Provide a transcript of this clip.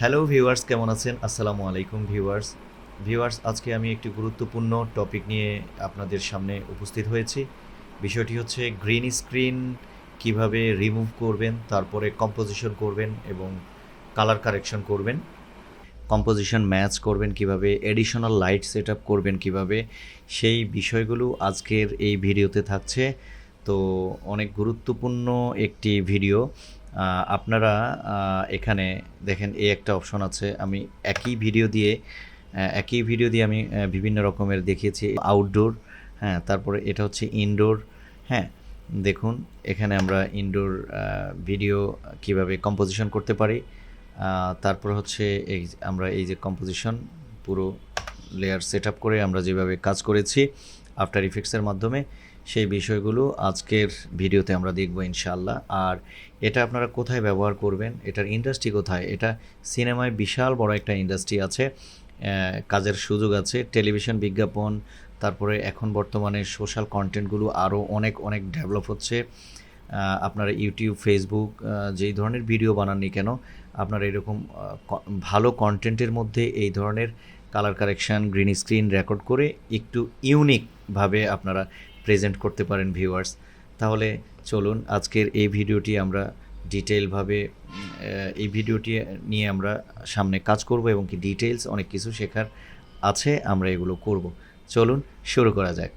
Hello viewers, কেমন আছেন? আসসালামু আলাইকুম ভিউয়ার্স। আজকে আমি একটি গুরুত্বপূর্ণ টপিক নিয়ে আপনাদের সামনে উপস্থিত হয়েছি। বিষয়টি হচ্ছে গ্রিন স্ক্রিন কিভাবে রিমুভ করবেন, তারপরে কম্পোজিশন করবেন এবং কালার কারেকশন করবেন। কম্পোজিশন ম্যাচ করবেন কিভাবে, এডিশনাল লাইট সেটআপ করবেন কিভাবে, সেই বিষয়গুলো আজকের এই ভিডিওতে থাকছে। তো অনেক গুরুত্বপূর্ণ একটি ভিডিও। আপনারা এখানে দেখেন এই একটা অপশন আছে। আমি একই ভিডিও দিয়ে আমি বিভিন্ন রকমের দেখিয়েছি। আউটডোর, হ্যাঁ, তারপরে এটা হচ্ছে ইনডোর, হ্যাঁ। দেখুন এখানে আমরা ইনডোর ভিডিও কিভাবে কম্পোজিশন করতে পারি। তারপর হচ্ছে আমরা এই যে কম্পোজিশন পুরো লেয়ার সেট আপ করে আমরা যেভাবে কাজ করেছি আফটার ইফেক্টসের মাধ্যমে, সেই বিষয়গুলো আজকের ভিডিওতে আমরা দেখব ইনশাআল্লাহ। আর এটা আপনারা কোথায় ব্যবহার করবেন, এটার ইন্ডাস্ট্রি কোথায়? এটা সিনেমায় বিশাল বড় একটা ইন্ডাস্ট্রি আছে, কাজের সুযোগ আছে, টেলিভিশন বিজ্ঞাপন, তারপরে এখন বর্তমানে সোশ্যাল কন্টেন্টগুলো আরও অনেক অনেক ডেভেলপ হচ্ছে। আপনারা ইউটিউব, ফেসবুক যেই ধরনের ভিডিও বানাননি কেন, আপনারা এরকম ভালো কন্টেন্টের মধ্যে এই ধরনের colour correction, green screen record করে একটু ইউনিকভাবে আপনারা প্রেজেন্ট করতে পারেন ভিউয়ার্স। তাহলে চলুন আজকের এই ভিডিওটি আমরা ডিটেইলভাবে এই ভিডিওটি নিয়ে আমরা সামনে কাজ করব এবং কি ডিটেইলস অনেক কিছু শেখার আছে, আমরা এগুলো করব। চলুন শুরু করা যাক।